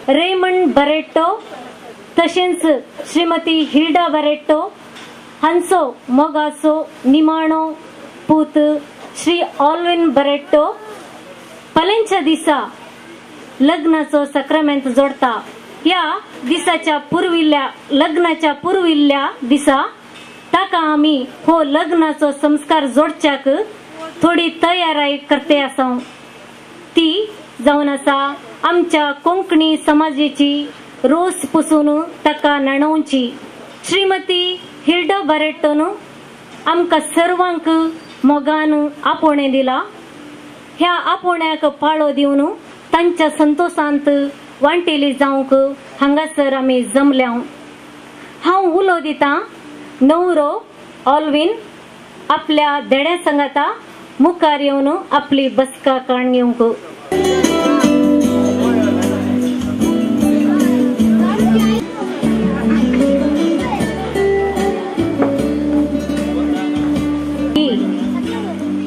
Raymond Barreto तशेंच Shrimati Hilda Barreto हांचो मोगाचो निमाणो पूत श्री ऑल्विन बरेटो फाल्यांच्या दिसा लग्नाचो सक्रामेंत जोडता. ह्या दिसाच्या लग्नाच्या पुर्विल्ल्या दिसा ताका आमी हो लग्नाचो संस्कार जोडच्याक थोडी तयारी करते आसा. ती जावन आसा आमच्या कोंकणी समाजाची रोस पुसून ताका णणोवची. श्रीमती हिल्डा बरेटोन आमकां सर्वांक मोगान आपोवणें दिला. ह्या आपोवण्याक पाळो दिवन तांच्या संतोषांत वांटेली जावंक हांगासर आमी जमल्या. हांव उलो दितां न्हवरो ऑल्विन आपल्या देड्या संगाता मुखार येवन आपली बसका काण घेवंक.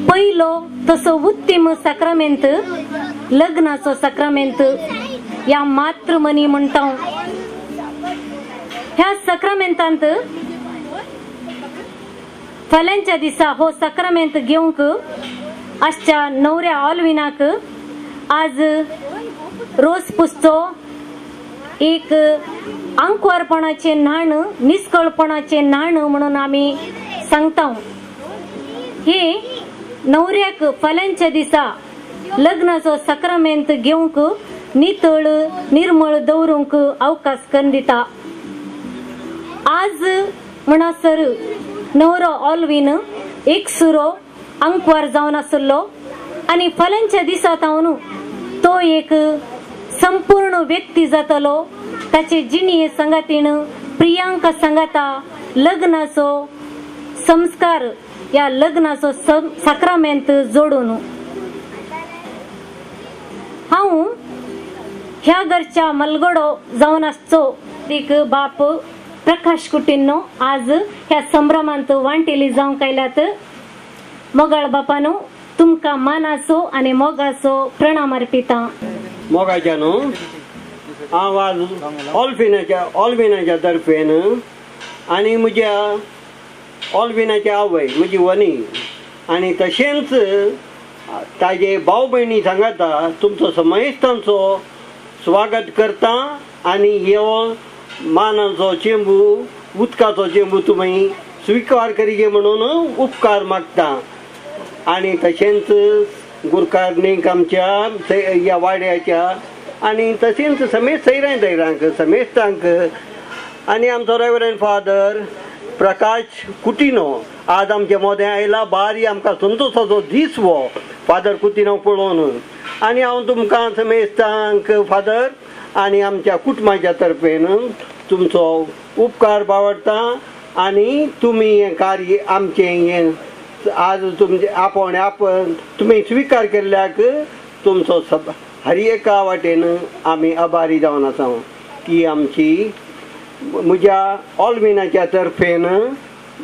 पहिलो तसो उत्तम सक्रामेंत लग्नाचो सक्रामेंत या मातृमनी म्हणटा. ह्या सक्रामेंतांत फाल्यांच्या दिसा हो सक्रामेंत घेवंक आजच्या न्हवऱ्या ऑल्विनाक आज रोस पुसचो एक आंकवारपणाचे न्हाण निस्कळपणाचे न्हाण म्हणून आमी सांगता. हे न्हवऱ्याक फाल्यांच्या दिसा लग्नाचो सक्रामेंत घेवंक नितळ निर्मळ दवरूंक अवकाश करून दिता. आज म्हणसर न्हवरो ऑल्विन एक सुरो आंकवार जावन आसलो आनी फाल्यांच्या दिसा तावन तो एक संपूर्ण व्यक्ती जातलो. ताचे जिणये संगातीन प्रियांका संगाता लग्नाचो संस्कार या लग्नाचो सक्रामेंत जोडून हांव ह्या घरच्या मलगडो जावन आसचो एक बाप प्रकाश कुटीनो आज ह्या संभ्रमांत वांटेली जावंक आयल्यात. मोगाळ बापानो तुमकां मानाचो आनी मोगाचो प्रणाम अर्पिता. मोगाच्या न्हू हांव आज ऑल्विनाच्या तर्फेन आनी म्हज्या ऑल्विनाची आवय म्हजी वनी आनी तशेंच ताजे भाव भयणी सांगाता तुमचो समयस्तांचो स्वागत करता आनी ह्यो मानाचो चेंबू उदकाचो चेंबू तुमी स्विकार करिगे म्हणून उपकार मागता. आनी तशेंच गुरकारनीक आमच्या ह्या वाड्याच्या आनी तशेंच समेस्त सैरांक समेस्तांक आनी आमचो रेव्हरंड फादर प्रकाश कुटीनो आज आमच्या मोदें आयला. बारी आमकां संतोशाचो दीस हो फादर कुटीनो पळोवन आनी हांव तुमकां समेस्तांक फादर आनी आमच्या कुटुंबाच्या तर्फेन तुमचो उपकार बावडटा. आनी तुमी हें कार्य आमचें हें आज तुमचे आपण तुमी स्विकार केल्ल्याक तुमचो हर एका वाटेन आमी आभारी जावन आसा. ती आमची म्हज्या ऑल्विनाच्या तर्फेन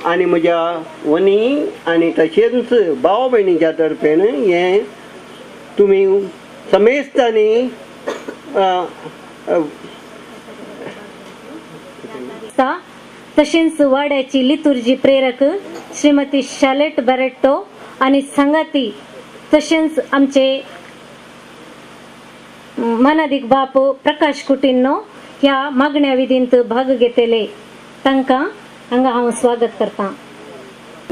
आनी म्हज्या वनी आनी तशेंच भाव भयणीच्या तर्फेन हें तुमी समेस्तांनी तशेंच वाड्याची लितुर्जी प्रेरक श्रीमती शार्लेट बरेटो आनी संगाती तशेंच आमचे मनादीक बाप प्रकाश कुटीनो ह्या मागण्या विधींत भाग घेतले तांकां हांगा हांव स्वागत करता.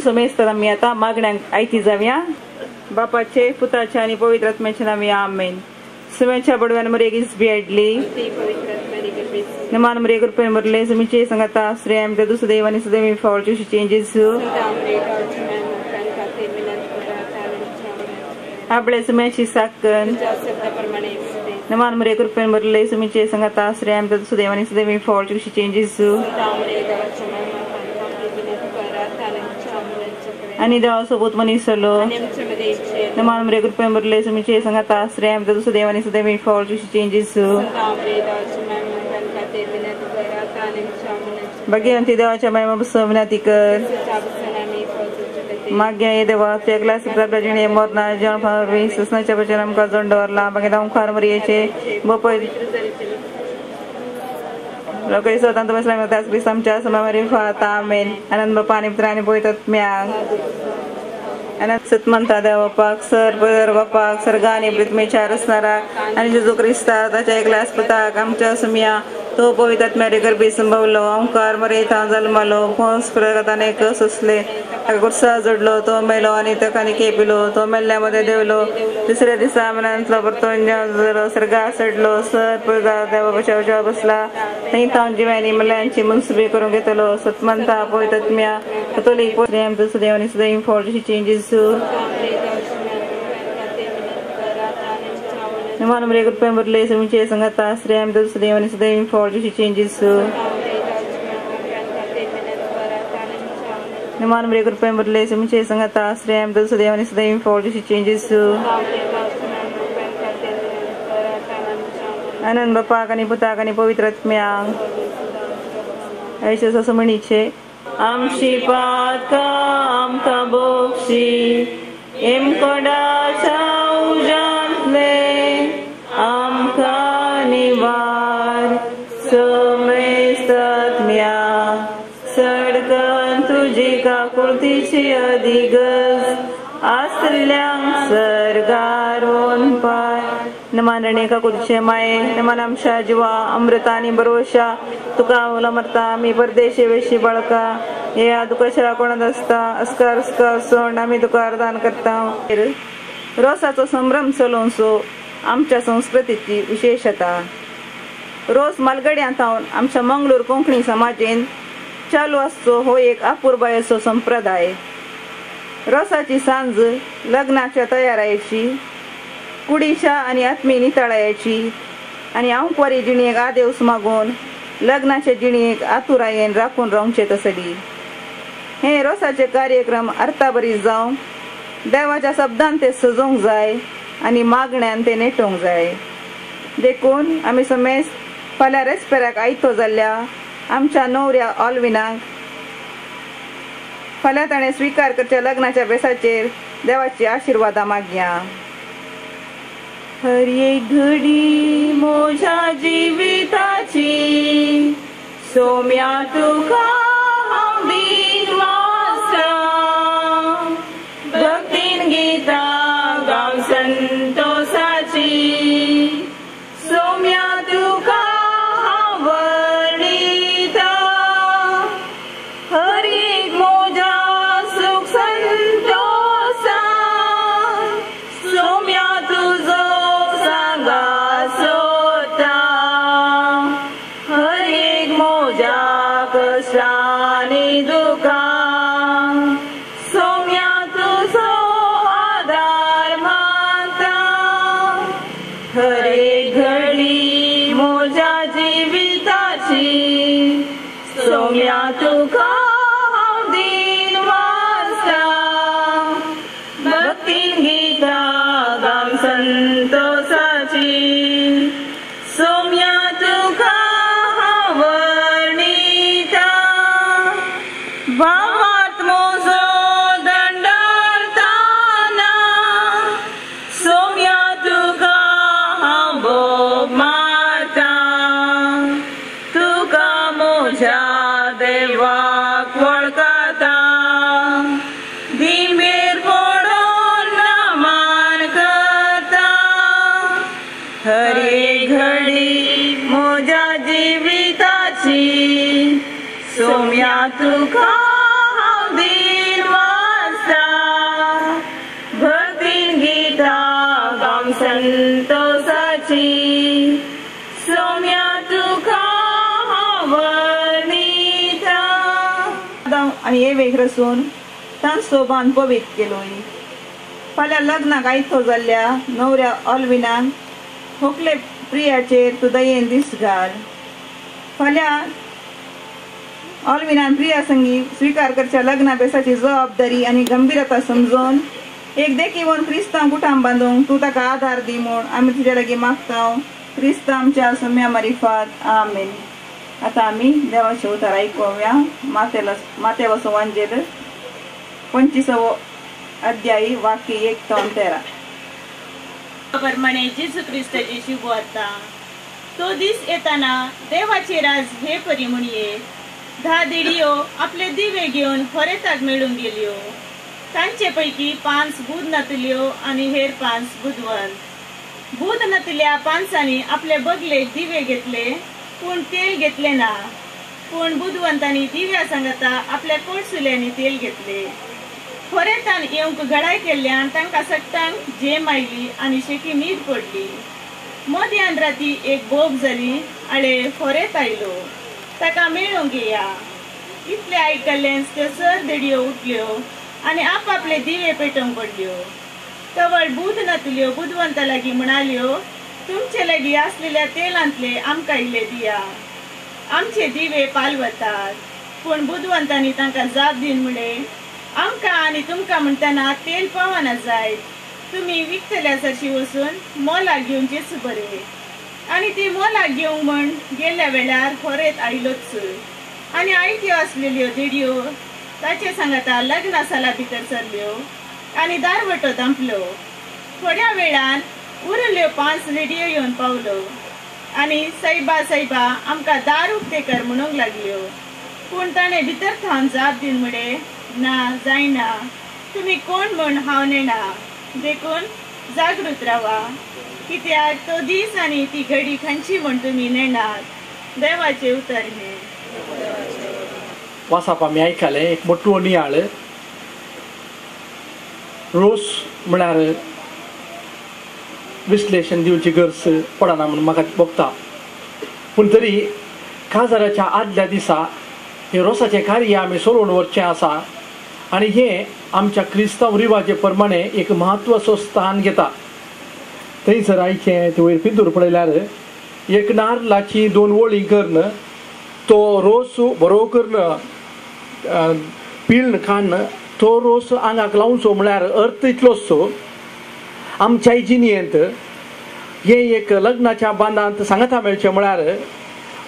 समेस्त आमी आतां मागण्यांक आयती जावया. बापाचे पुताचे आनी पवित्र आत्म्याचे नांवे आमेन. सुमेच्या बडव्यान मरेगीस बियाडली नमान मरे कृपेन मरले सुमीचे संगता श्रेयम ते दुसदेव आनी सुदेवी फावळचे चेंजेस आपले सुमेची साकन नमान मरे कृपेन मरले सुमीचे संगता श्रेयम ते दुसदेव आनी सुदेवी फावळचे चेंजेस आणि देवा सोबत मनीसलो नमान मरे कृपेन मरले सुमीचे संगता श्रेयम ते दुसदेव आनी सुदेवी फावळचे चेंजेस भगवंती देवाच्या महिमा बसवण्यात कर मागे ये देवा तेगला सप्ताह जिणे मोरना जन फारवी ससनाच्या वचन आमकां जोंडवरला मागे दाम खार मरियेचे बपय लोकरी स्वतंत्र बसल्या त्याच ख्रिस्त आमच्या समोर फाता आमेन आनंद बापा आणि पुत्र आणि पवित्र आत्म्याक अनंत सतमंता देव बापाक सर पदर बापाक सर्गा आणि पृथ्वीच्या रचणारा आणि जेजू ख्रिस्ता ताच्या एकल्या आस्पताक आमच्या सुमिया तो पवित्र आत्म्यारे गर्भी संभवलो ओंकार मरे था जन्मलो फोन्स प्रगताने कस असले गुस्सा जडलो तो मेलो आणि तकाने केपिलो तो मेल्ल्यामध्ये देवलो दुसऱ्या दिसा मनांतलो परतोंड सर्गा सडलो सर पदा देव बचाव बसला थंय तावन जिव्यांनी मल्ल्यांची मनसुबी करून घेतलो सतमंता पवित्र आत्म्या कतोलिक प्रेम सदैव आणि सदैव for changes Naman mereka pemberle semuanya sangat asrem dan sedih manis sedih for the changes. Naman mereka pemberle semuanya sangat asrem dan sedih manis sedih for the changes. Anand Bapa kani Putra kani Pavitra Atmya. Aisyah sesamanice. Am shipat ka am kabokshi em koda shaujantle. आमका निवार समस्तात्म्या सडकन तुझी काकुळतीची अधिगज आसल्यां सर्गारोन पाय नमान रणे काकुळतीचे माये नमान आमच्या जीवा अमृतानी बरोशा तुका ओला मरता आम्ही परदेशी वेशी बाळका या दुकाशा कोणात असता अस्कार अस्कार सोड आम्ही तुका अर्दान करता रोसाचो संभ्रम चलोवचो आमच्या संस्कृतीची विशेषता रोज मालगड्यांत आमच्या मंगळूर कोंकणी समाजेन चालू असतो हो एक अपूर्वायचो संप्रदाय रोसाची सांज लग्नाच्या तयारायची कुडीच्या आणि आत्मी नितळायची आणि अंकवारी जिणेक आदेवस मागून लग्नाच्या जिणेक आतुरायेन राखून रावचे तसली हे रोसाचे कार्यक्रम अर्थाबरी जावं देवाच्या शब्दांत ते सजोवंक जाय आणि मागण्यान ते नेटोवंक जाय देखून आमी समेस्त फाल्यां रेस्पेराक आयतो जाल्ल्या आमच्या नवऱ्या ऑल्विनाक फाल्यां ताणें स्वीकार करच्या लग्नाच्या बेसाचेर देवाची आशिर्वादा मागया हर एक घडी म्हज्या जिविताची सोम्या तुका हांव दीन वाचता भक्तीन गीता संतोषाची सोम्या तुका वर्णिता हर एक मोजा सुख संतोषा सोम्या तुझो सांगा सोता हर एक मोजा कशानी दुखा सोम्या तुझो हर एक घडी मोजा जीविताची सोम्या तुका हांव दीन वाचता भक्तीन गीता गाम संतोषाची सोम्या तुका हांव वर्णिता भावार्थ मोजो दंडारताना सोम्या तुका माता तुका मोझ्या देवाक वळखता दिमेर पडोन नमान करता हर एक घडी मोझ्या जिविताची सोम्या तुका हांव दीन वाचता भक्तीन गीता गाम संतोषाची सोम्या तुका वर्णिता आणि हे वेग रसून तां सोबान पवित केलोय फाल्यां लग्नाक आयतो जाल्ल्या नवऱ्या ऑल्विनाक होकले प्रियाचेर तूं दयेन दीस घाल फाल्यां ऑल्विनान प्रिया संगी स्वीकार करच्या लग्ना बेसाची जबाबदारी आणि गंभीरता समजून एक देखीवन क्रिस्तांव कुटाम बांदूंक तूं ताका आधार दी म्हूण आमी तुजे लागीं मागता क्रिस्त आमच्या सोम्या मारिफात आमेन आता आमी देवाचे उतार आयकुया माते वसोवांजेर 25 अध्यायी वाक्य 1 ते 13 प्रमाणे जेजू ख्रिस्ताची शुभ वार्ता तो दीस येताना देवाचे राज हे परी म्हणये 10 दिडयो आपले दिवे घेऊन होरेताक मेळून गेल्यो. तांचे पैकी 5 बुध नतल्यो आणि हेर 5 बुधवंत. बुध नतल्या 5 आपले बगलेक दिवे घेतले पूण तेल घेतले ना. पूण बुधवंतांनी दिव्या सांगता आपल्या कोळसुल्यांनी तेल घेतले. होरेतान येवंक घडाय केल्ल्यान तांकां सट्टांक जेम आयली आणि शेकी न्हीद पडली. मध्यान राती एक बोब जाली आळे होरेत आयलो. ताका मेळूंक येया. इतले आयकल्ल्यान त्यो सर देडयो उठल्यो आणि आपापले दिवे पेटोवंक पडल्यो. तवळ बुध नतल्यो बुधवंता लागीं म्हणाल्यो, तुमचे लागीं आसलेल्या तेलांतले आमकां इल्ले दिया. आमचे दिवे पालवतात. पूण बुधवंतांनी तांकां जाप दीन म्हणे, आमकां आनी तुमकां म्हणटना तेल पावना जायत. तुमी विकतल्या सरशी वचून मोलाक घेवन जेसू बरे. आणि ती मोलाक घेवंक म्हण गेल्या वेळार होरेत आयलोच. आणि आयत्यो आसलेल्यो देडयो ताचे सांगता लग्ना साला भितर सरल्यो आणि दारवटो दांपलो. थोड्या वेळान उरल्यो 5 रेडियो येवन पावलो आणि सैबा सैबा आमकां दार उक्ते कर म्हणूंक लागल्यो. पूण ताणें भितर थावन जाप दीन म्हणे, ना जायना. तुमी कोण म्हण हांव नेना. देखून जागृत रावा, कित्याक तो दीस आनी ती घडी खंयची म्हण तुमी नेनात. देवाचे उतर हे. वाचप आमी आयकले एक मोठो नियाळ. रोस म्हळ्यार विश्लेषण दिवची गरज पडना म्हणून म्हाका बगता. पूण तरी काजाराच्या आदल्या दिसा हे रोसाचे कार्य आमी सोडून वचचें आसा आणि हे आमच्या क्रिस्तांव रिवाजे प्रमाणे एक म्हत्वाचो स्थान घेता. थंयसर आयचे ते वयर पिंजूर पळयल्यार एक नारलाची 2 वळी करून तो रोस बरो करून पिळण काडून तो रोस आंगाक लावचो म्हळ्यार अर्थ इतलोच आमच्या जिणेंत हे एक लग्नाच्या बांदांत सांगता मेळचें म्हळ्यार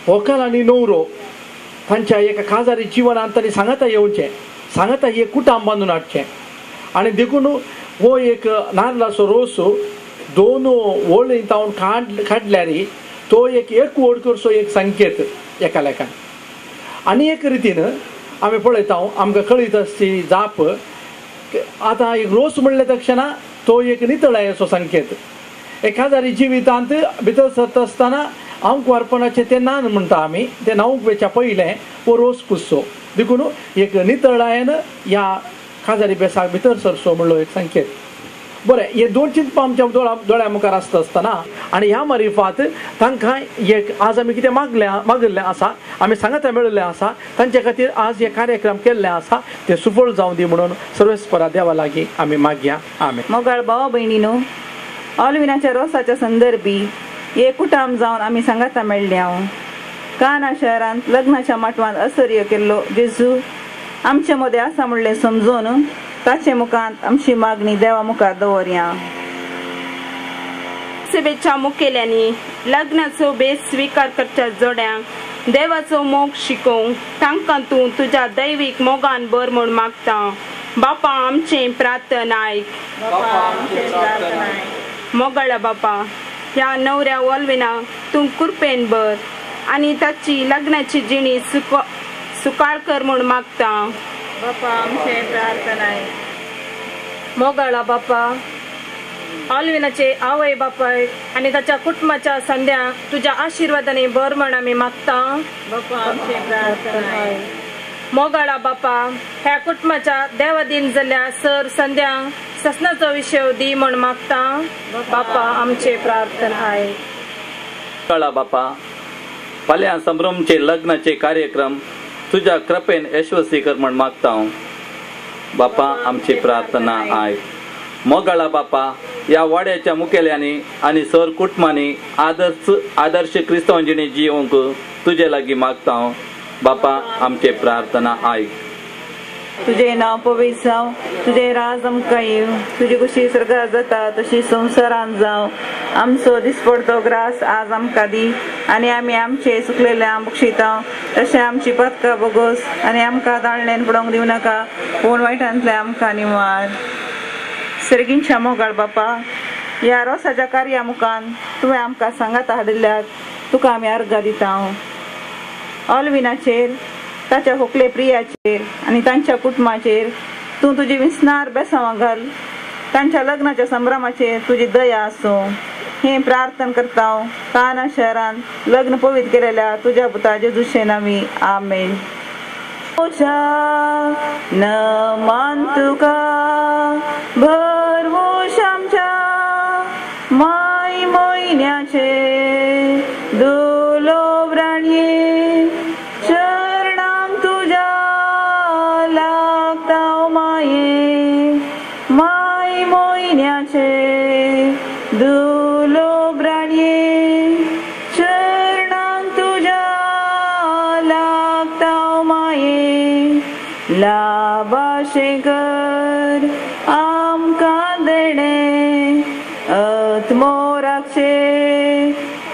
व्हंकल आनी न्हवरो तांच्या एका काजारी जिवनांत तांणी सांगता येवचें. सांगता हे कुटाम बांदून हाडचें. आणि देखून हो एक नारळाचो रोस 2 वळी तावन काडल्यार तो एक वड करचो एक संकेत एका लेखान. आनी एक रितीन आमी पळयता आमकां कळीत आसची जाप आतां एक रोस म्हणले तक्षणा तो एक नितळायेचो संकेत. एखाद्या जिवितांत भितर सरता आसतना अंक अर्पणाचे ते नान म्हणटा आमी. ते न्हावूंक वेच्या पयलें हो रोस पुसचो. देखून एक नितळायेन ह्या काजारी बेसाक भितर सरचो म्हणलो एक संकेत. बरें, हे 2 चिंतपां आमच्या दोळ्या मुखार आसता आसतना आनी ह्या मारिफात तांकां एक आज आमी कितें मागिल्लें आसा, आमी सांगता मेळिल्लें आसा, तांचे खातीर आज हे कार्यक्रम केल्ले आसा ते सुफळ जावं दी म्हणून सर्वेस्परा देवा लागीं आमी मागया. आमेन. मोगाळ भाव भयणीनो, ऑल्विनाच्या रोसाच्या संदर्भी एक कुटाम जावन आमी सांगता मेळ्ळे. काना शहरांत लग्नाच्या माटवांत असर्य केल्लो जेजू आमच्या मदें आसा म्हणलें समजून ताचे मुखांत आमची मागणी देवा मुखार दवरया. सभेच्या मुखेल्यांनी लग्नाचो बेस स्वीकार करच्या जोड्यांक देवाचो मोग शिकोवंक तांकां तूं तुज्या दैवीक मोगान बर म्हूण मागता. बापा आमचें प्रार्थना आयक. मोगाळा बापा, ह्या नवऱ्या ऑल्विनाक तूं कृपेन बर आनी ताची लग्नाची जिणी सुकाळ कर म्हूण मागता. बापा आमचें प्रार्थना आयक. मोगाळा बापा, ऑल्विनाचे आवय बापाय आणि ताच्या कुटुंबाच्या संध्या तुझ्या आशीर्वादाने बर म्हण आमी मागता. बापा आमचें प्रार्थना आयक. मोगाळा बापा, ह्या कुटुंबाच्या देवादीन जाल्ल्या सर संध्यांक ससनाचो विषय दी म्हण मागता. बापा आमचे प्रार्थना आयक. मोगाळा बापा, फाल्यां संभ्रमचे लग्नाचे कार्यक्रम तुझ्या कृपेन यशस्वी कर म्हण मागता. बापा आमची प्रार्थना आयक. मोगाळा बापा, या वाड्याच्या मुखेल्यांनी आणि सर कुटुंबांनी आदर्श क्रिस्तांव जिणे जिवंक तुझे लागीं मागता. बापा आमचे प्रार्थना आयक. तुझे नाव पवित्र जावं, तुझे राज आमकां येव, तुजी कुशी स्वर्गांत जाता तशी संवसारांत जावं. आमचो दिसपडतो ग्रास आज आमकां दी आनी आमी आमचे चुकलेल्यांक बक्षिता तशें आमची पथकां बोगोस आनी आमकां दाळणेन पडोवंक दिवं नाका, पूण वायटांतल्यान आमकां निवार. सर्गींच्या मोगाळ बापा, ह्या रोसाच्या कार्या मुखान तुवें आमकां सांगाता हाडिल्ल्याक तुका आमी अर्घ दिता ऑल्विनाचेर ताच्या होकले प्रियाचेर आनी तांच्या कुटुंबाचेर तूं तुजी विस्नार बेसांवां घाल तांच्या लग्नाच्या संभ्रमाचेर तुजी दया आसूं हे प्रार्थना करता काना शहरान लग्न पवित्र केलेल्या तुझ्या पुता जेजूचे नामी आमेन नमन तुका भरवोश आमच्या माय मोयन्याचे दुलोब राणये चरणांक तुझ्या लागता माये माय मोयन्याचे दुलोब राणये चरणांक तुझ्या लागता माये लाभाशे कर आमकां देणे आत्मोराचे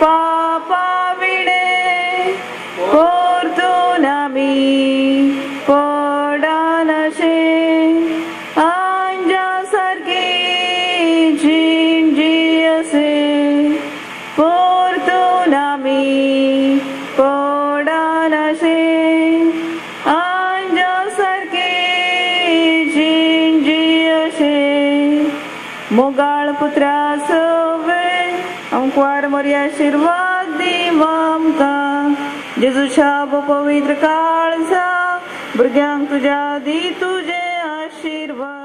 पापा विणे परतून आमी पडानशे आंजा सारकी जिणजी असे परतून आमी पडानशे आंजा सारकी जिणजी असे मोगाळ पुत्रा सवे आमकां मरी आशिर्वाद दिव आमकां जेजूच्या पवित्र काळजा भुरग्यांक तुज्या दी तुजे आशिर्वाद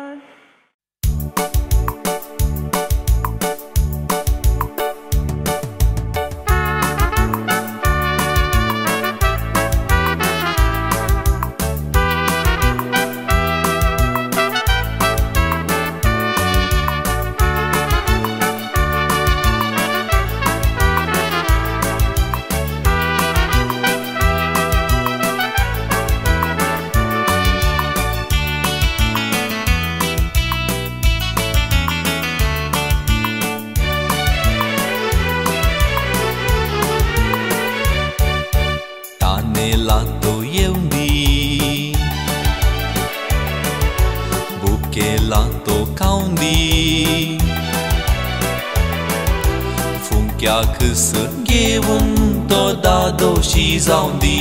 घेऊन तो दादोशी जाऊन दी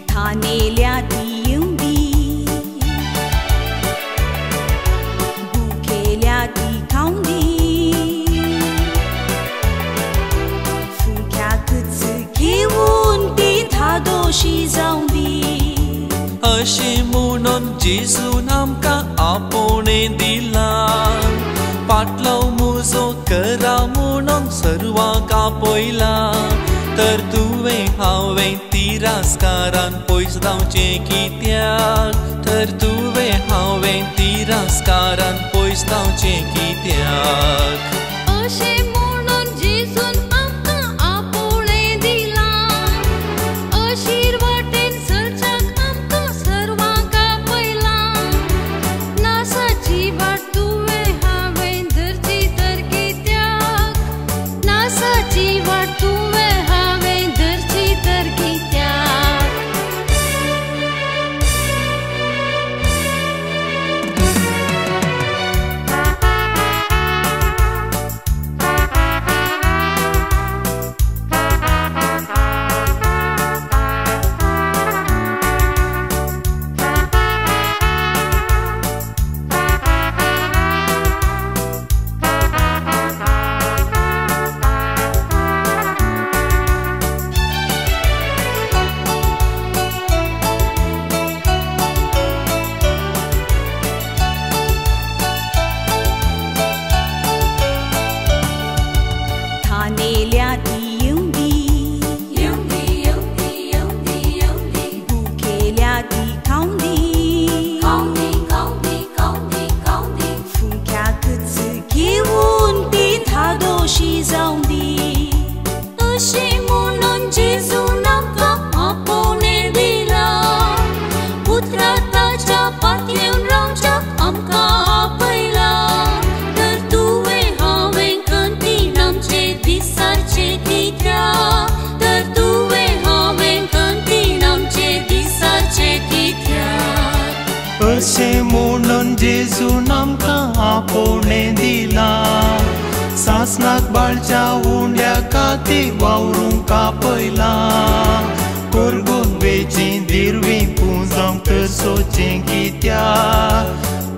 ठाणेल्या ती येऊन दी भुकेल्या ती खाऊन दी फुक्याकच घेऊन ती दादोशी जाऊन दी अशे म्हणून जेजून आमकां आपोणे दिला पाटलो मुजो करा म्हणून सर्वांक आपयला तर तुवें हांवें तिरस्कारान पयस जावचें कित्याक तर तुवें हांवें तिरस्कारान पयस जावचें कित्याक अशें म्हणून जेजून आमकां आपोळें दिलां अशीर वाटेन चलच्याक आमकां सर्वांक आपयलां नासाची वाट तुवें हांवें धरची तर कित्याक नासाची वाट तुवें हांवें धरची तर कित्याक ठाणेल्या ती येऊन दी भुकेल्या ती खाऊन दी फुक्याकच घेऊन ती धादोशी जाऊन दी अशें म्हणून जेजून आमकां आपोवणें दिलां पुत्रा ताच्या पातयेवन रावच्याक आमकां आपयलां तर तुवें हांवें कंतीन आमचे दिसारचे कित्याक तर तुवें हांवें कंतीन आमचे दिसारचे कित्याक अशें म्हणून जेजून आमकां आपोवणें दिलां सासणाक सकाळच्या उंड्या काती वावरूंक कापयला कोरगोन वेची दिरवी पुंजांक तर सोचें कित्या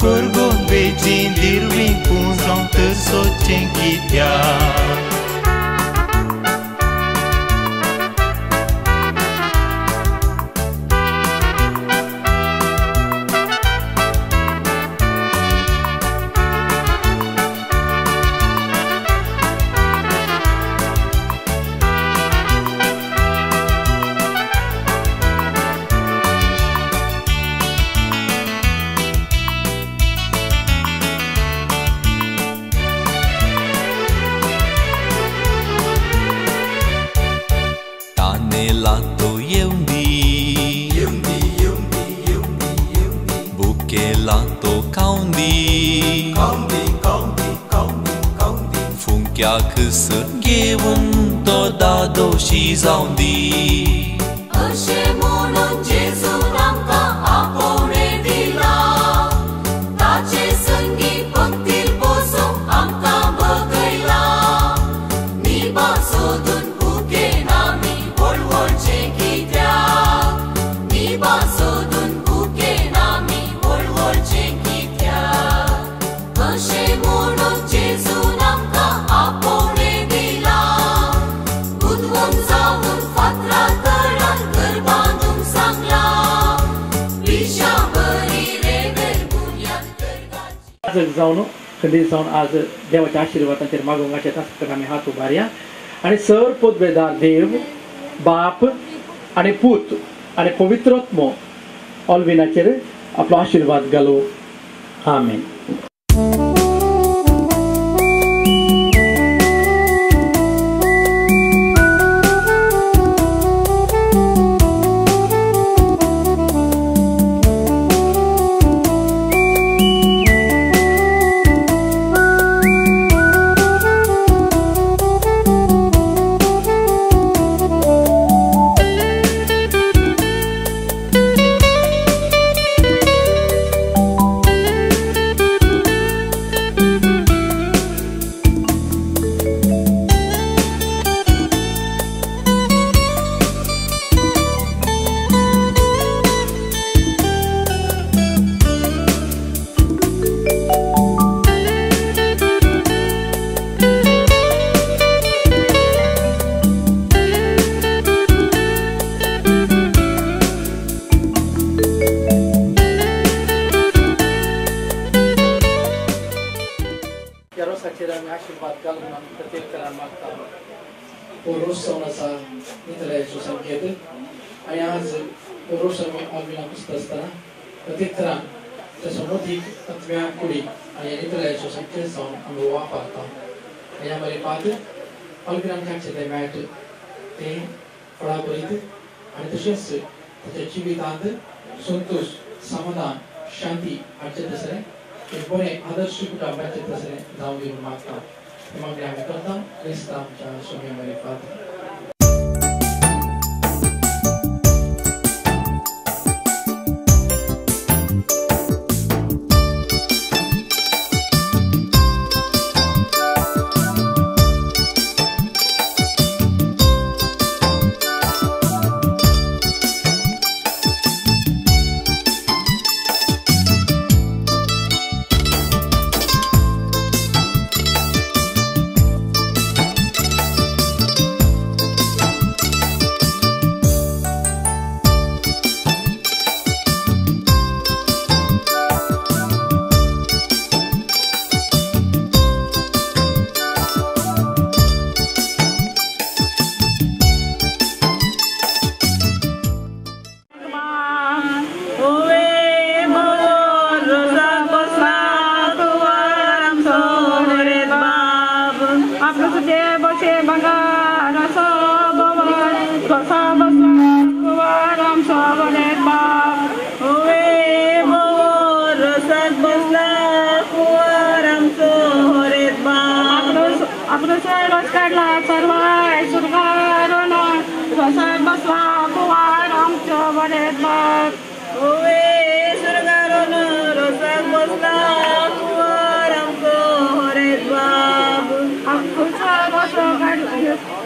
कोरगोन वेची दिरवी पुंजांक तर सोचें कित्या घेऊन तो दादोशी जाऊन दी अशे म्हणून जेजून आमकां आपोवणे दिला ताचे संगी पंक्तीर बसूंक आमकां बगयला निबा सोदून भुकेन आमी वळवळचे कित्याक निबा सोदून भुकेन आमी वळवळचे कित्याक अशे म्हणून जेजून आमकां आपोवणे जाऊन खंडीत जाऊन आज देवाच्या आशीर्वादांचेर मागोवंक ताचे आमी हात उबारया आनी सर पोदवेदार देव बाप आनी पूत आनी पवित्रत्मो ऑल्विनाचेर आपलो आशीर्वाद घालो आमेन. आणि आज रोषाने ऑल्विना पुसत असताना प्रत्येक तरान त्याच्या मोदीक तत्व्या कुडी आणि नितळ्याच्या संख्येत जाऊन आम्ही वापरता यामध्ये पाहत ऑल्विनांचे ते मॅट ते फळाबरीत आणि तसेच त्याच्या जिवितांत संतोष समाधान शांती हाचे दसरे एक बरे आदर्श कुटुंबाचे दसरे जाऊन दिवून मागता मग आम्ही करता क्रिस्त आमच्या सोम्यामध्ये पाहता.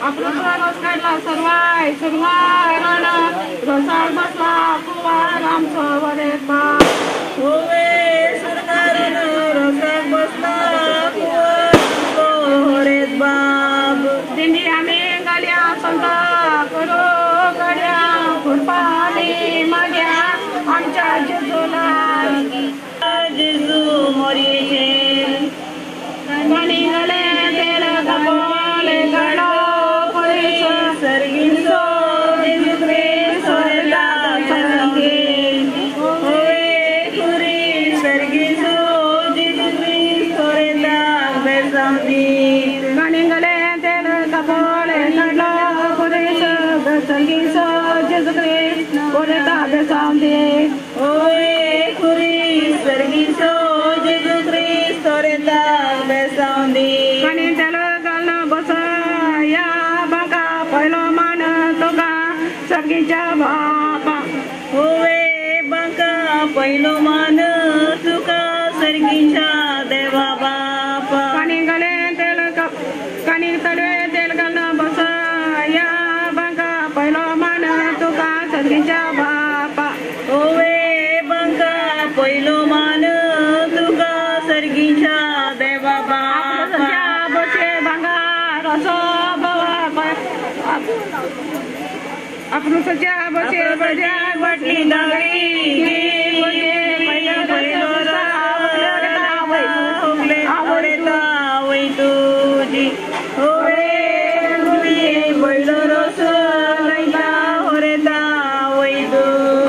आपण रोज काढला सर्वाय सर्वाय रण रोसाळ बसला कुवार आमचं वरे बा होवे सरकारून रोसाळ बसला कुवार वरेत बाब दिंडी आम्ही गाड्या संता करो गाड्या खुरपाली माग्या आमच्या जेजूला जेजू मोरी पाणी गले तेल कपोले गडो पुरी सर्गिंसो जेजू ख्रिस्त सोरेला संगे होवे खुरी सर्गिंसो जेजू ख्रिस्त सोरेला बेसांदी पाणी गले तेल कपोले गडो पुरी सर्गिंसो जेजू ख्रिस्त सोरेला बेसांदी होवे खुरी सर्गिंसो जेजू ख्रिस्त सोरेला बेसांदी पाणी तेल घालणं बस या बाका पहिलो मान तुका सगळीच्या बापा होवे बांका पहिलो मान तुका सर्गीच्या देवा बापा कानी गले तेल कानी तले तेल घालणं बस या बाका पहिलो मान तुका सगळीच्या बापा होवे बांका पहिलो मान तुका सर्गीच्या देवा बापा बसे भांगार असो आपण सज्जा बसे बजा बटली दावी तुझी होवे बैलो रस लैला होरेता वै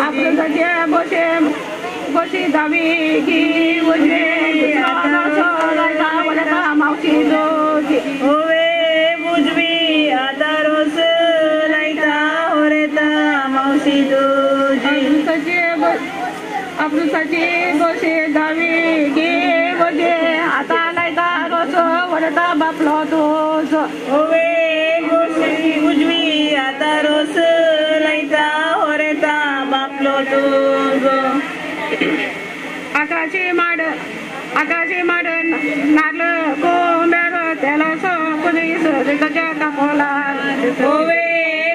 आपण सज्जा बसे बसी दावी की वजे मावशी जोजी होवे बुजवी आता रोस लाईता होरेता मावशी तुझी आपण सची बसे दावी गे वजे आता लायता रोस वडता बापलो तोच होवे बुजवी आता रोस लाईता होरेता बापलो तुझ आकाशी माड नारळ कोंब्यार त्याला सोपुरी सजकाच्या कापोला होवे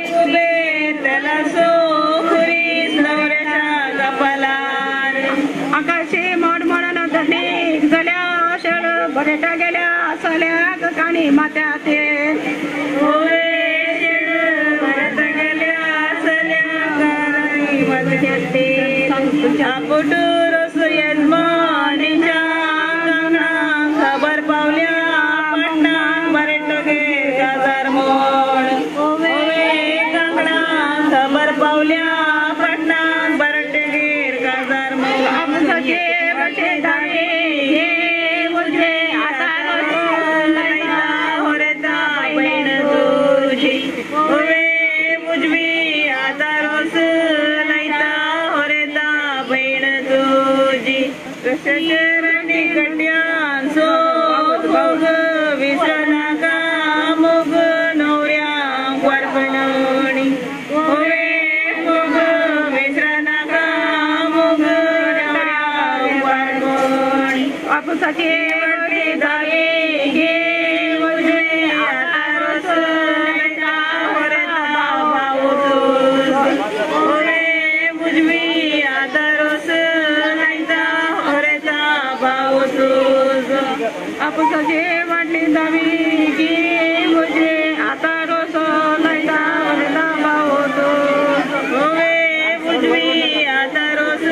कुबे त्याला सोखुरी नवऱ्याच्या कपालार आकाशी मोड म्हणून धनीक झाल्या शळ बरेटा गेल्या असल्या काणी मात्या ते होवे बरेटा गेल्या असल्या काणी मात्या ते आपुटू रस यजमानीच्या खबर पावल्या पटना बरेटगे गाजार मोड होवे कंगणा खबर पावल्या पटना बरेटगे गाजार मोड आमचे बचे दावे हे वजे आता लैला होरेता बहीण तुझी होवे बुजवी आता रोस लैता होरेता बहीण तुझी रशरणी कट्यान सो मुग विसना का मुग नवऱ्या वारपणणी होवे मुग विसना का मुग नवऱ्या वारपणी आपुसाचे वजे दावे घे वजे आता रोस लैता होरेता भाऊ तुझ होवे बुजवी आता रोस लैता होरेता भाऊ तुझ आपुसाचे वाटली दावी घे वजे आता रोस लायता वडता बावतो होवे बुजवी आता रोस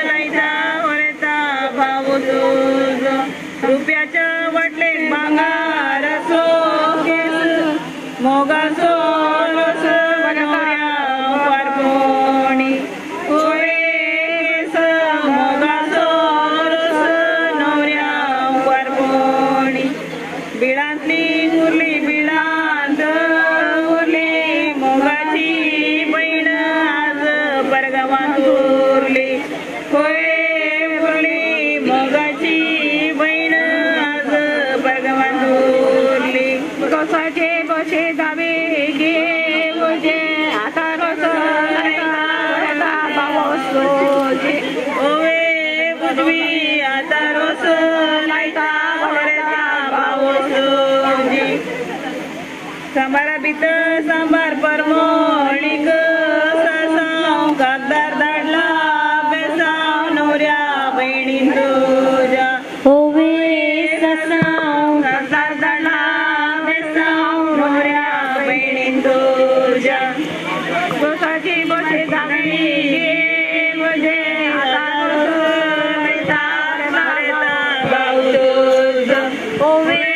लैता होरेता भाऊ तुझ रुपयाच्या वाटले भांगार सो केस मोगाचो रोस नवऱ्या वारपणी होवे केस मोगाचो रोस नवऱ्या वारपणी बिळांतली उरली बिळांत उरली मोगाची बहीण आज परगावांत उरली होय उरली मोगाची बहीण आज परगावांत उरली रोसाचे बसे दावे घे वजे आता रोस लायता बावसोजे होवे बुजवी आता रोस लायता होरेता भाऊ तुझी समारा वाटीत सांबार परमोळीक सासाव कागदार धाडला बेसाव नवऱ्या बहिणीन तुझ्या ओवे ससाव कागदार धाडला बेसाव नवऱ्या बहिणीन तुझ्या स्वतःची बसे धागली म्हणजे ओवे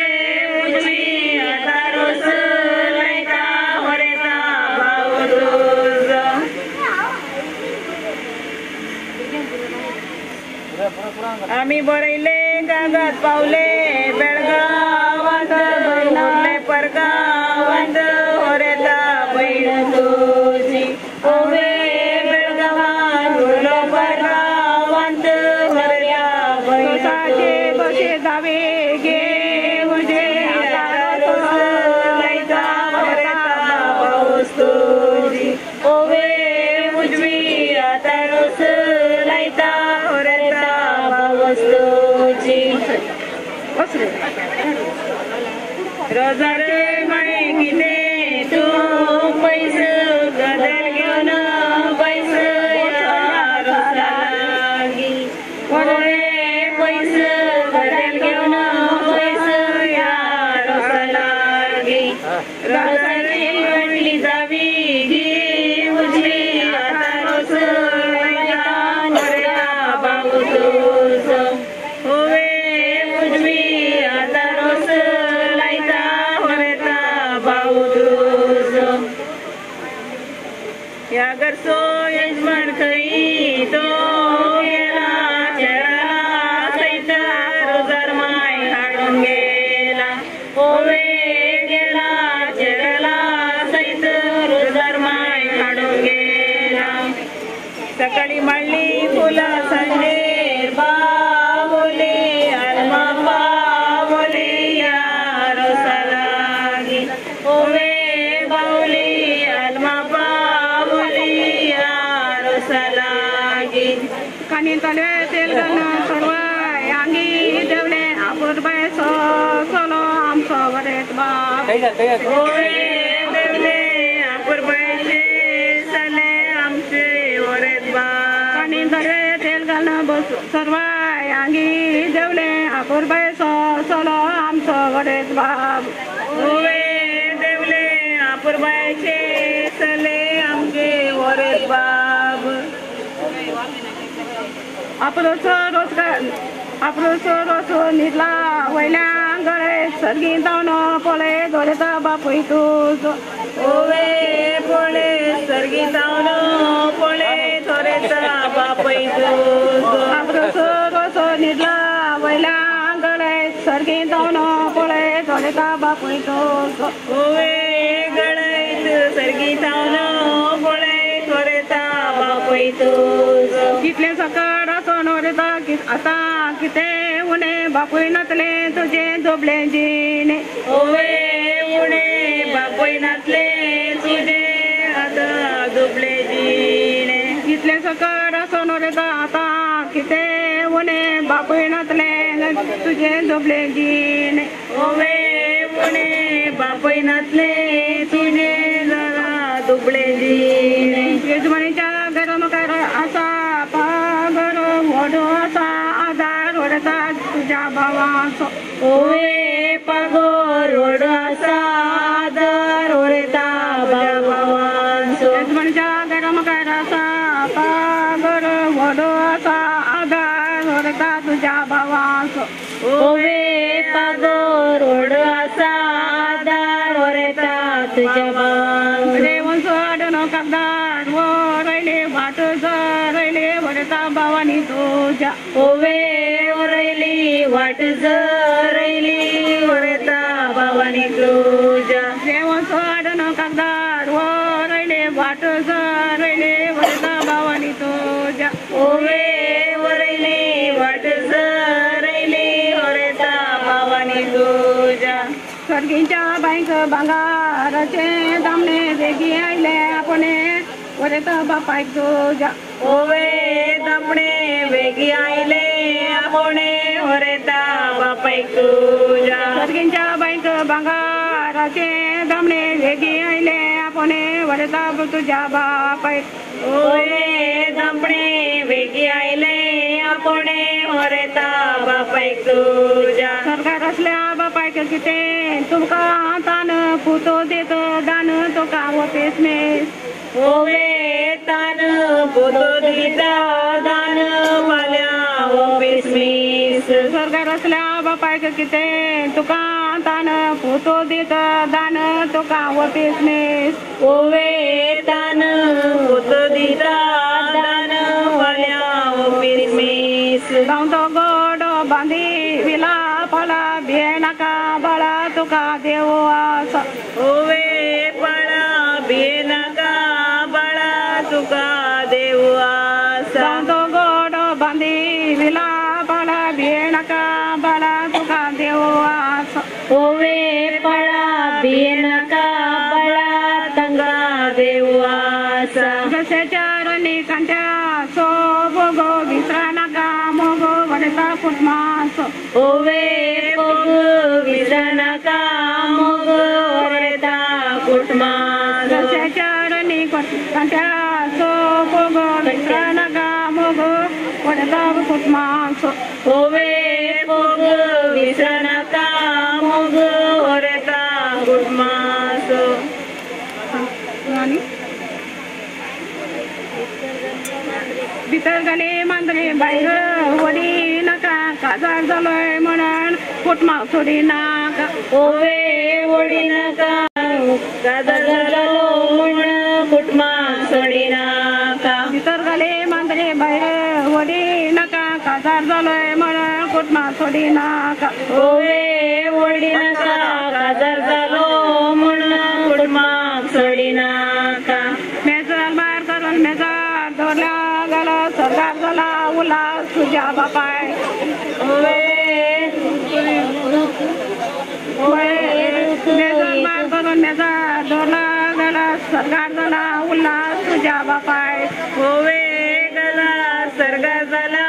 आम्ही बरयले कागात पावले बेळगावात उरले परगावात होरेता बहीण तुझी ओवे बेळगावात उरलो परगावात होऱ्या बहिणाचे बसे जावे गे म्हणजे पाऊस तुझी ओवे उजवी आता रोस लायता होरेता रोजारे माई किते तू पैस गदर घेऊन पैस लागी ओरे पैस गदर घेऊन पैस लागी रोजारे म्हटली जावी गी उजवी आता रोस यागर सो यजमान खई तो गेला चेहरा सैत रोजार माय हाडून गेला ओवे गेला चेहरा सैत रोजार माय हाडून गेला सकाळी माळली फुला संजेर बावली आलमा बावली या रोसालागी ओवे बावली आलमा कानी तले तेल घालून सोडवाय अंगी देवले आपूर बाय सोलो आमचो बरेच बाप देवले आपूर बायचे साले आमचे बरेच बाप कानी तले तेल घालून बस सोडवाय अंगी देवले आपूर बाय सोलो आमचो बरेच बाप देवले आपूर बायचे साले आमचे बरेच बाप आपलं रोज निरला वयल्या गळे सर्गी जावन पळे दोरेता बापूय तूज ओवे पळे सर्गी जावन पळे दोरेता बापूय तूज आपलं रोज निरला वयल्या गळे सर्गी जावन पळे दोरेता बापूय तूज ओवे गळैत सर्गी जावन पळे दोरेता बापूय तूज कितले सकाळ आता किते उणे बापूय नातले तुझे झोबले जिणे ओवे उणे बापूय नातले तुझे आता झोबले जिणे कितले सकाळ असो नोरेता आता किते उणे बापूय नातले तुझे झोबले जिणे ओवे उणे बापूय नातले तुझे जरा दुबळे जिणे यजमानीच्या घरानं काय असा पागर मोठो असा आधार ओढता तुझ्या भावाचो ओवे पागोर ओढ असा आधार ओढता भावाचो यजमानीच्या घरानं काय असा पागर मोठो असा आधार ओढता तुझ्या भावाचो ओवे पागोर ओढ असा आधार ओढता तुझ्या भावाचो देवन सोडून कागदार रैले वाट रैले वरता भावानी तुझ्या ओवे रैली वाट रैली वरता भावानी तुझ्या देवन सोडून कागदार रैले वाट रैले वरता भावानी तुझ्या ओवे वरैली वाट रैली वरता भावानी तुझ्या स्वर्गीच्या बाईक भांगाराचे दामने वेगी आयले आपणे वरता बापायक तुझ्या ओवे दामणे वेगी आयले आपणे वरता बापायक तुझ्या स्वर्गीच्या बाईक भांगार काजाचे दामणे वेगी आयले आपणे वरता तुझ्या बापाय ओवे दामणे वेगी आयले आपणे वरता बापायक तुझ्या सरकार असल्या बापायक किते तुमका तान पुतो देत दान तो का वपेस मेस ओवे तान पुतो दिता दान पाल्या वपेस मेस सरकार असल्या बापायक किते तुका तान पुतो देत दान तो का वपेस मेस ओवे तान पुतो दिता दान पाल्या वपेस मेस गाव तो गोड बांधी विला फला भेनका बाळा तुका देव आस ओवे पळा बेनका बळा तुका देव आसा गाव तो गोड बांधी विला फला भेनका बाळा तुका देव आस ओवे पळा बेनका बळा तंगा देव आसा जसे चारणी कांट्या सो भोगो विसरा नका मोगो वडता कुटमास ओवे पोग विसनका मोग वरता कुटमास जसे चारणी कांट्या सो भोगो विसरा नका मोगो वडता कुटमास ओवे पोग विसनका मोग वरता कुटमास भितर गेले मांजरे बाहेर वडी नका काजार झालोय म्हणून कुटमा सोडी नाका ओवे वडी नका काजार झालो म्हण कुटमा सोडी नाका भितर गेले मांजरे बाहेर वडी नका काजार झालोय म्हणून कुटमा सोडी नाका ओवे वडी नका काजार झालो म्हण कुटमा सोडी नाका मेजर बाहेर करून मेजर धरल्या गेला सरकार झाला उल्हास तुझ्या बापाय मेजर बाहेर करून मेजर धरला गेला सरकार झाला उल्हास तुझ्या बापाय होवे गला सरगा झाला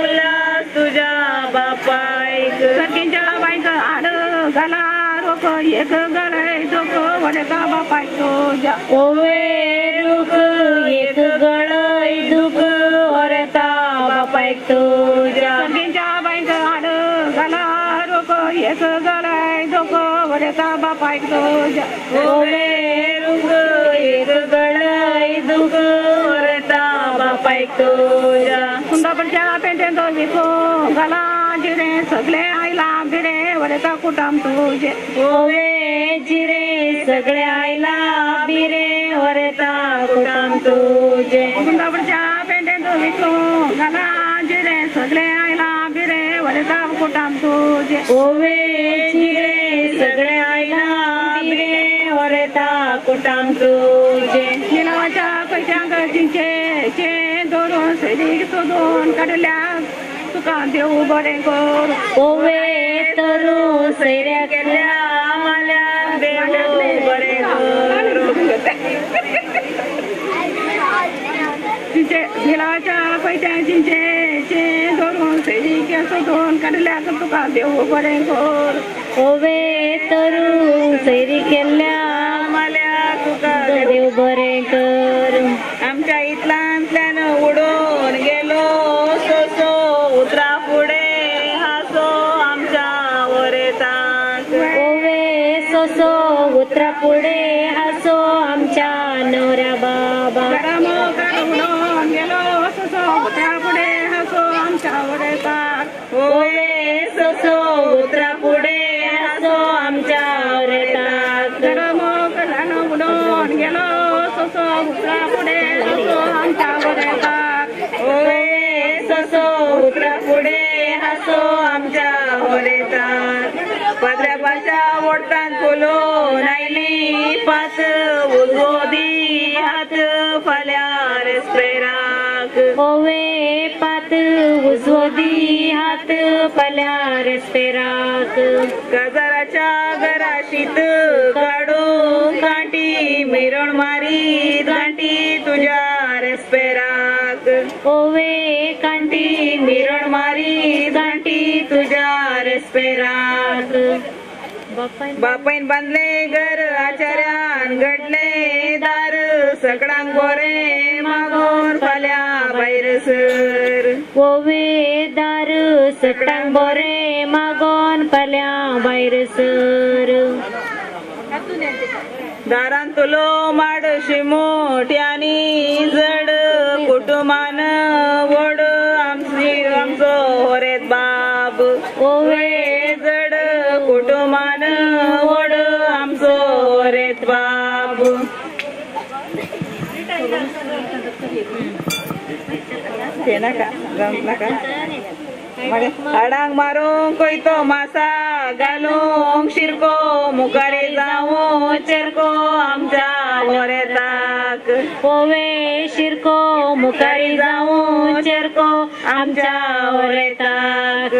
उल्हास तुझ्या बापायक सरकींच्या बाईक आड घाला रोक एक गळय डोक वडका बापाय तुझ्या ओवे रुक एक गळय दुख वरता बापायक तुझ्या सरकींच्या बाईक आड घाला रोक एक गळय डोक वडका बापाय तुझ्या ओवे रुक एक गळय दुख वरता बापायक तुझ्या कुंदापडच्या पेंटेन तो विको घाला जिरे सगळे आईला बिरे वडका कुटाम तुझे ओवे जिरे सगळे आयला बिरे वरता कुटाम तुझे कुंदापडच्या पेंटेन तो विको घाला जिरे सगळे आईला बिरे वडका कुटाम तुझे ओवे जिरे सगळे आयला बिरे वरता कुटाम तुझे निलावाच्या पैशांक चिंचे चे दोन सैनिक सोडून काढल्या तुका देऊ बरे कर ओवे तरू सैर्या केल्या माल्या देव बरे चिंचे निलावाच्या पैशा चिंचे चे दोन सैनिक सोडून काढल्या तुका देऊ बरे कर ओवे तरू सैरी केल्या माल्या तुका देव बरे कर आमच्या इथल्यान उडून गेलो सोसो उतरा पुढे हासो आमच्या वरेतात ओवे सोसो उतरा पुढे हसो आमच्या नवऱ्या बाबा उडून गेलो सोसो उतरा पुढे हसो आमच्या वरेतात ओवे सोसो उतरा पुढे हसो आमच्या वरेतात उडून गेलो सोसो उतरा पुढे हसो आमच्या वरेतात ओवे सोसो उतरा पुढे हसो आमच्या वरेतात पत्र्यापाच्या ओढतान फुलो नायली पाच उजोदी हात फाल्या रेस्पेराक ओवे पात उजवदी हात पल्या रेस्पेराक गजाराच्या घराशीत काढू काठी मिरण मारी गाठी तुझ्या रेस्पेराक ओवे कांटी मिरण मारी गांटी तुझ्या रेस्पेराक बापाईन बांधले घर आचार्यान घडले दार सकडांग गोरे मागोन फाल्या भायर सर ओवे दार सकडांग बोरे मागोन फाल्या भायर सर दारान तुलो माडशी मोठ्यानी जड कुटुंबान वड आमचो होरेत बाब ओवे जड कुटुंबान वड आमचो होरेत बाब ते नाका जाऊन नाका हाडांक मारूंक कोयतो मासा घालूंक शिरको मुखारे जावं चेरको आमच्या वरेताक ओवे शिरको मुखारी जावं चेरको आमच्या वरेताक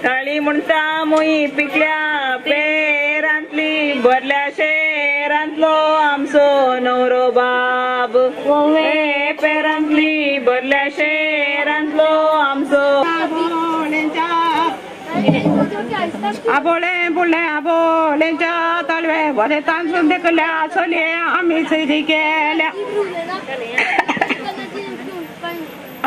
काळी म्हणटा मुई पिकल्या पेरांतली भरल्या शेरांतलो आमचो नवरो बाब ओवे पेरांतली भरल्या शेरांतलो आमचो आबोळे बुडले आबोळेंच्या तळवे बरे तांदून देखल्या चलये आम्ही सैरी केल्या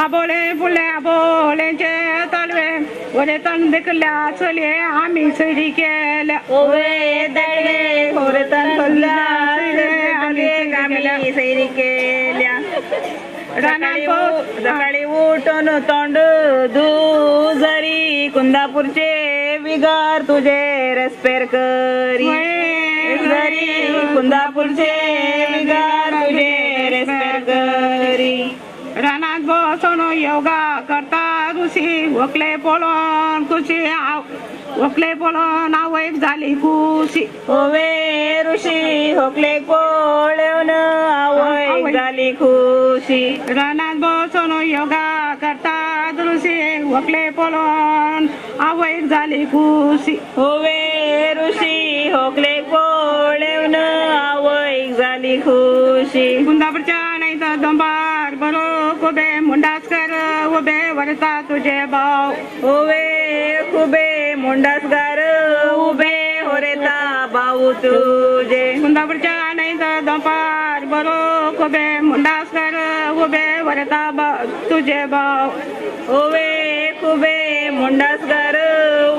आबोळे बुडले आबोळेंचे तळवे बरे तांदून देखल्या चलये आम्ही सैरी केल्या ओवे दळवे बरे तांदून आम्ही सैरी केल्या सकाळी उठून तोंड दुजरी कुंदापूरचे विगार तुझे रस्पेर करी जरी कुंदापूरचे विगार तुझे रस्पेर करी रानात बसून योगा करता ऋषी वकले पळून खुशी वकले पळून आवयक झाली खुशी ओवे ऋषी होकले पळून आवयक झाली खुशी रानात बसून योगा करता ऋषी वकले पळून आवयक झाली खुशी ओवे ऋषी होकले पळून आवयक झाली खुशी कुंदापूरच्या नाही तर दंबार बरो उभे मुंडासकर उभे वरता तुझे भाव उभे खुबे मुंडासकर उभे होरेता भाऊ तुझे कुंदापूरच्या नाही तर दंपार बरो खुबे मुंडासकर उभे वरता तुझे भाव उभे खुबे मुंडासकर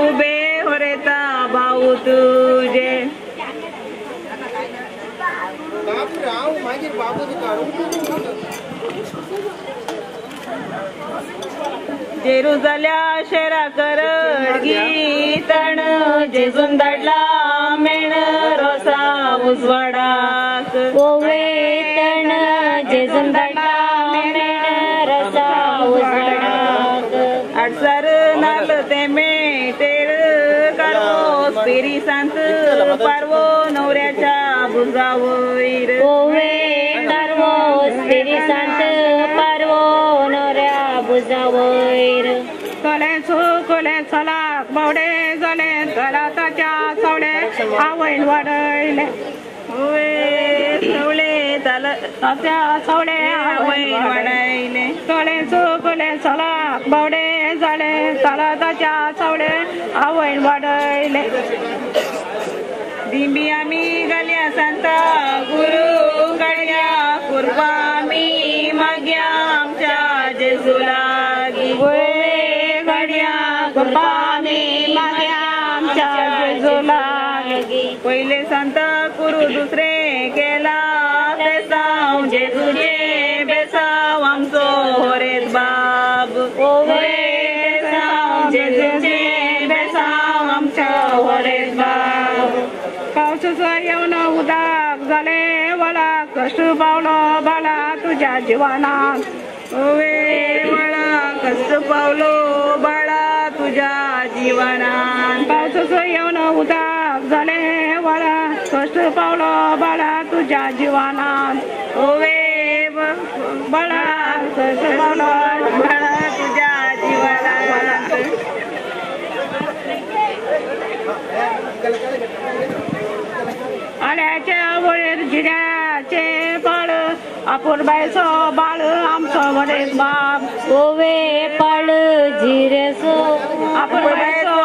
उभे होरेता भाऊ तुझे जेरुजल्या शेरा करडगी तण जेजून धाडला मेण रोसा उजवाडाक ओवे तण जेजून धाडला मेण रोसा उजवाडाक आडसर नाल ते मेटेर कारवो स्पिरी सांत पारवो नवऱ्याच्या भुजावयर ओवे कारवो स्पिरी सांत पारवो नवऱ्या भुजावयर कले चुकले चलाक बावडे जाले तलाताच्या सावळे आवयन वाडयले ओवे सवळे ताच्या सावळे आवयन वाडयले कले चुकले चलाक बावडे जाले तलाताच्या सावळे आवयन वाडयले दिंबी आम्ही गाल्या सांता गुरु गाड्या कुर्बा आम्ही माग्या आमच्या जेजू लागी गाड्या कुर्बा आम्ही माग्या आमच्या जेजू लागी पहिले सांता गुरु दुसरे केला बेसाव जेजूचे बेसाव आमचो होरेत बाब ओवे बेसाव जेजूचे बेसाव आमच्या होरेत बाब पावसाचं येऊन उदाक झाले वळा कष्ट पावलो बाळा तुझ्या जीवनात ओवे वळा कष्ट पावलो बाळा तुझ्या जीवनात पावसाचं येऊन उदाक झाले वळा कष्ट पावलो बाळा तुझ्या जीवनात ओवे बाळा कष्ट पावलो बाळा तुझ्या जीवनात आल्याच्या वळेर जिऱ्याचे फळ अपूर्बायचो बाळ आमचो वरेद बाप ओवे पाळ झिरेसो अपूर्बायचो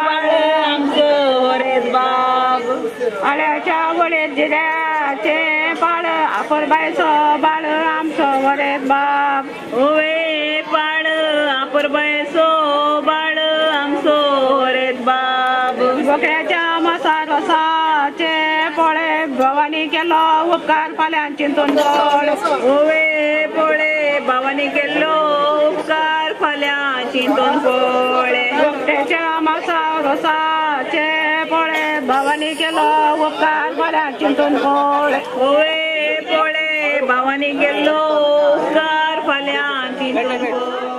बाळ आमचो वरेद बाप आळ्याच्या वळेत जिऱ्याचे पाळ अपूर्बायचो बाळ आमचो वरेद बाप ओवे पाळ अपूर्बायचो बाळ आमचो वरेद बाप बोकड्याच्या मासा रसाचे पोळे भवानी केलो उपकार फाल्यां चिंतून पळ ओवे पोळे भवानी केलो उपकार फाल्यां चिंतून पळे बोकड्याच्या मासा रसाचे पोळे भवानी केलो उपकार फाल्यां चिंतून पळ ओवे पोळे भवानी केलो उपकार फाल्यां चिंतून पळ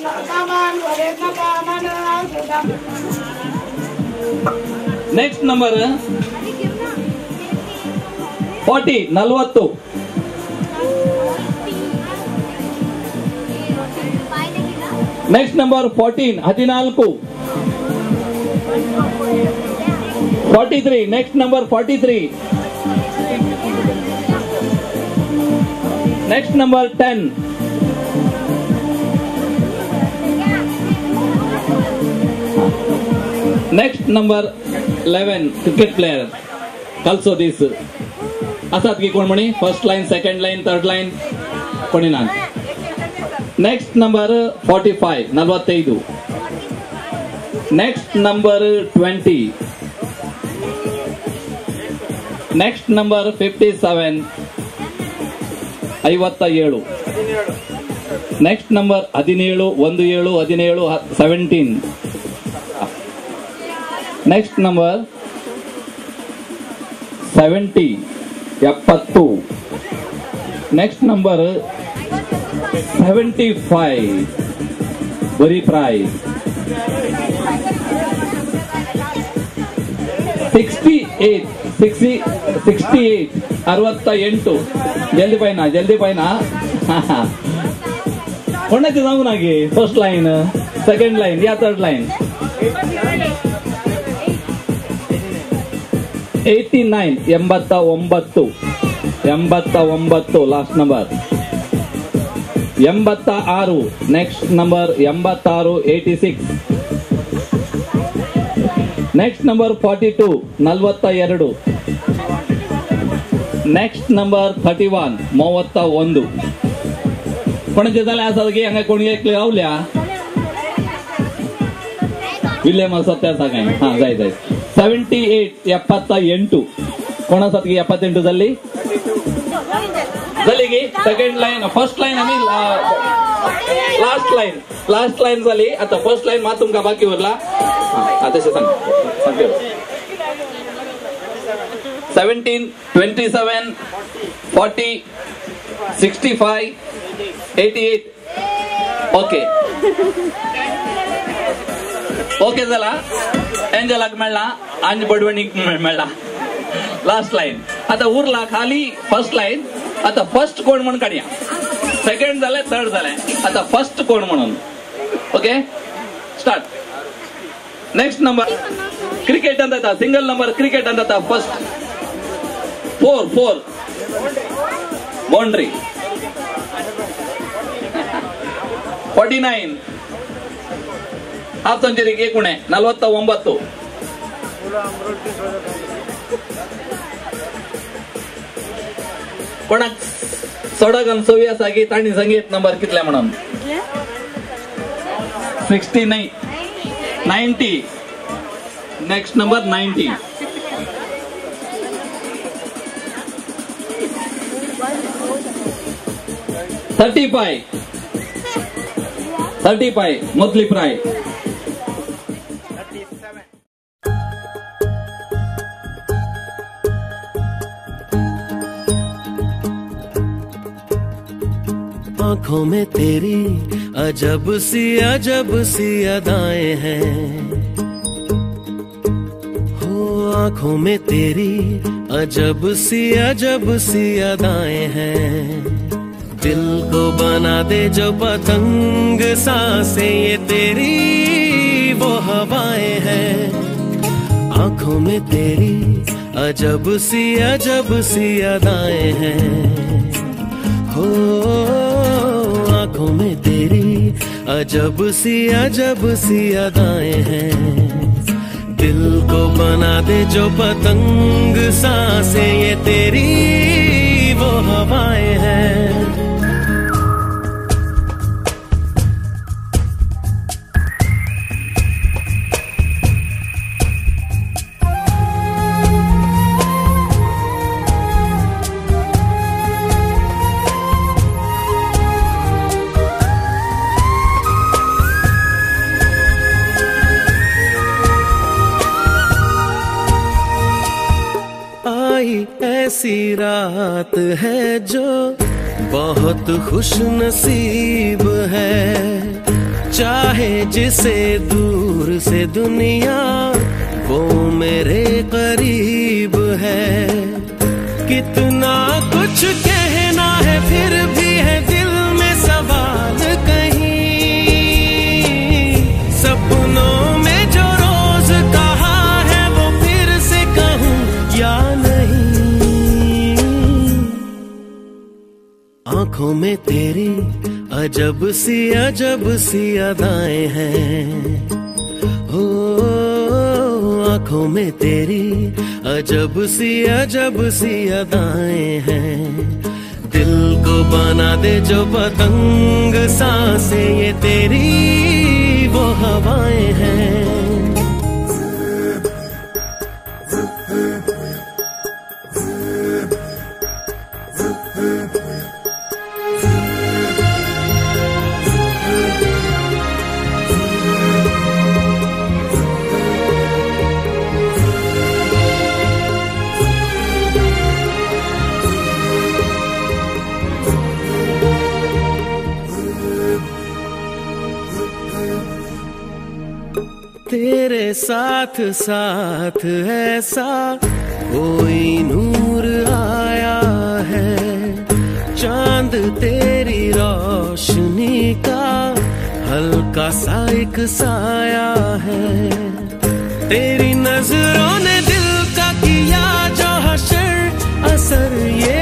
Naman, wala na pa, next number 40 40. Next number 14 14. 43. Next number 43. Next number 10. Next number 11 cricket player कल्सो दिस असत की कोण म्हणी first line second line third line कोणी ना. Next number 45 45. Next number 20. Next number 57 57. Next number 17 17 17. Next number 70 70. Next number 75 बरी price. 68 68 68. जल्दी पाहिना कोणाचे सांगू ना गे. फर्स्ट लाइन सेकंड लाइन या third line. 89 89 89. Last number 86. Next number 86 86. Next number 42 42. Next number 31 31. कोणाचे झाले असं की हंगा कोणी ऐकले आवल्या विल्यम सत्या सांगाय. हा जाय 78 78. कोणासाठी 78 झाली की सेकंड लाइन फर्स्ट लाइन आम्ही लास्ट लाइन झाली. आता फर्स्ट लाइन मा तुमका बाकी उरला. आता सांग 17 27 40 65 88. ओके ओके झाला. एंजलाक मेळ्ळा आनी बडवणीक मेळ्ळा लास्ट लाइन. आता उरला खाली फर्स्ट लाइन. आता फर्स्ट कोण म्हणून काढया. सेकंड झाले थर्ड झाले. आता फर्स्ट कोण म्हणून. Okay start. Next number cricket अंता सिंगल नंबर क्रिकेट अंता फर्स्ट 4 4 बाउंड्री. 49 हाफ सेंचुरी एकूणे 49. कोणाक सडक सवी आसा की ताणी संगीत नंबर कितले म्हणून 69 90. Next number 90. 35 मोदली प्राय. आंखों में तेरी अजब सी अदाएं हैं. हो आंखों में तेरी अजब सी अदाएं हैं. दिल को बना दे जो पतंग सांसें ये तेरी वो हवाएं हैं. आंखों में तेरी अजब सी अदाएं हैं. हो आंखों में तेरी अजब सी अदाएं हैं. दिल को बना दे जो पतंग सांसें ये तेरी वो हवाएं हैं. ऐसी रात है जो बहुत खुश नसीब है. चाहे जिसे दूर से दुनिया वो मेरे करीब है। कितना कुछ कहना है फिर भी है दिल में सवाल कहीं, सपनों में जो रोज कहा है वो फिर से कहूँ या नहीं। आंखों में तेरी अजब सी अदाएं हैं, हो आंखों में तेरी अजब सी अदाएं हैं। दिल को बना दे जो पतंग सांसें ये तेरी वो हवाएं हैं। तेरे साथ साथ ऐसा कोई नूर आया है, चांद तेरी रोशनी का हल्का सा एक साया है। तेरी नजरों ने दिल का किया जो हशर असर ये